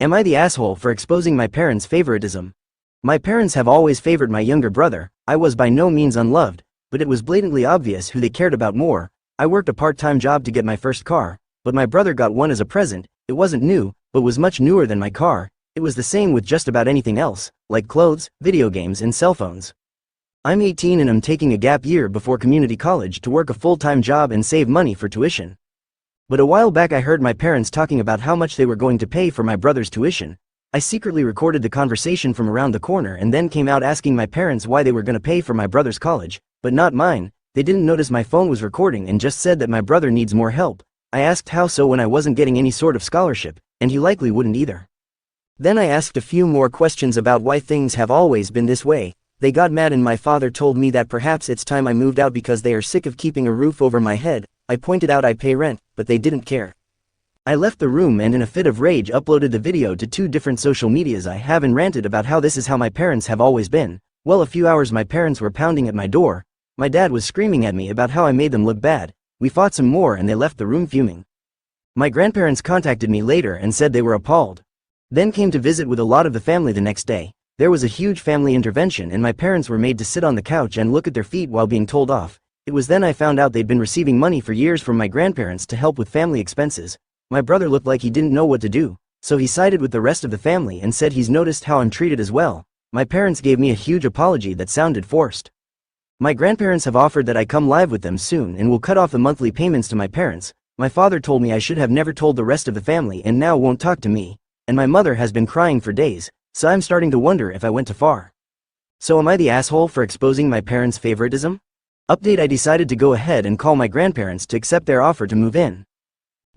Am I the asshole for exposing my parents' favoritism? My parents have always favored my younger brother. I was by no means unloved, but it was blatantly obvious who they cared about more. I worked a part-time job to get my first car, but my brother got one as a present. It wasn't new, but was much newer than my car. It was the same with just about anything else, like clothes, video games and cell phones. I'm 18 and I'm taking a gap year before community college to work a full-time job and save money for tuition. But a while back I heard my parents talking about how much they were going to pay for my brother's tuition. I secretly recorded the conversation from around the corner and then came out asking my parents why they were going to pay for my brother's college, but not mine. They didn't notice my phone was recording and just said that my brother needs more help. I asked how so when I wasn't getting any sort of scholarship, and he likely wouldn't either. Then I asked a few more questions about why things have always been this way. They got mad and my father told me that perhaps it's time I moved out because they are sick of keeping a roof over my head. I pointed out I pay rent, but they didn't care. I left the room and in a fit of rage uploaded the video to 2 different social medias I have and ranted about how this is how my parents have always been. Well, a few hours my parents were pounding at my door. My dad was screaming at me about how I made them look bad. We fought some more and they left the room fuming. My grandparents contacted me later and said they were appalled. Then came to visit with a lot of the family the next day. There was a huge family intervention and my parents were made to sit on the couch and look at their feet while being told off. It was then I found out they'd been receiving money for years from my grandparents to help with family expenses. My brother looked like he didn't know what to do, so he sided with the rest of the family and said he's noticed how I'm treated as well. My parents gave me a huge apology that sounded forced. My grandparents have offered that I come live with them soon and will cut off the monthly payments to my parents. My father told me I should have never told the rest of the family and now won't talk to me, and my mother has been crying for days, so I'm starting to wonder if I went too far. So am I the asshole for exposing my parents' favoritism? Update: I decided to go ahead and call my grandparents to accept their offer to move in.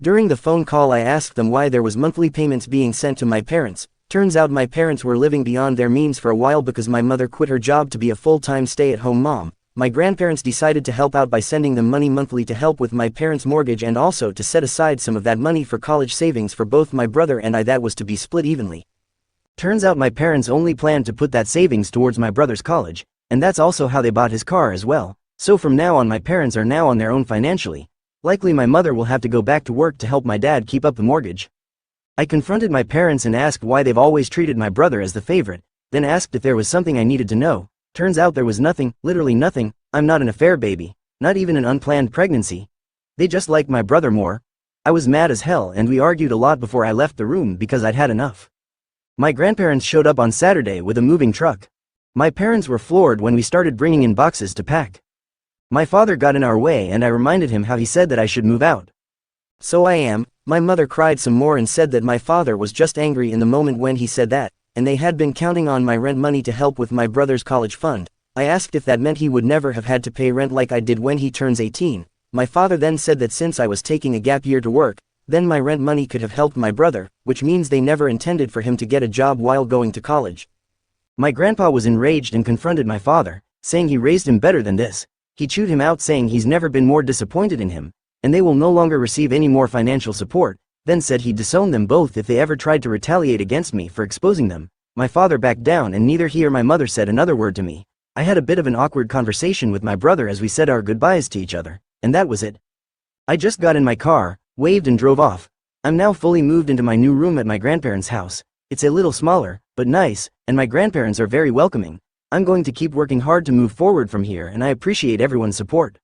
During the phone call I asked them why there was monthly payments being sent to my parents. Turns out my parents were living beyond their means for a while because my mother quit her job to be a full-time stay-at-home mom. My grandparents decided to help out by sending them money monthly to help with my parents' mortgage and also to set aside some of that money for college savings for both my brother and I that was to be split evenly. Turns out my parents only planned to put that savings towards my brother's college, and that's also how they bought his car as well. So from now on my parents are now on their own financially. Likely my mother will have to go back to work to help my dad keep up the mortgage. I confronted my parents and asked why they've always treated my brother as the favorite, then asked if there was something I needed to know. Turns out there was nothing, literally nothing. I'm not an affair baby, not even an unplanned pregnancy. They just liked my brother more. I was mad as hell and we argued a lot before I left the room because I'd had enough. My grandparents showed up on Saturday with a moving truck. My parents were floored when we started bringing in boxes to pack. My father got in our way and I reminded him how he said that I should move out. So I am. My mother cried some more and said that my father was just angry in the moment when he said that, and they had been counting on my rent money to help with my brother's college fund. I asked if that meant he would never have had to pay rent like I did when he turns 18. My father then said that since I was taking a gap year to work, then my rent money could have helped my brother, which means they never intended for him to get a job while going to college. My grandpa was enraged and confronted my father, saying he raised him better than this. He chewed him out saying he's never been more disappointed in him, and they will no longer receive any more financial support, then said he'd disown them both if they ever tried to retaliate against me for exposing them. My father backed down and neither he or my mother said another word to me. I had a bit of an awkward conversation with my brother as we said our goodbyes to each other, and that was it. I just got in my car, waved and drove off. I'm now fully moved into my new room at my grandparents' house. It's a little smaller, but nice, and my grandparents are very welcoming. I'm going to keep working hard to move forward from here and I appreciate everyone's support.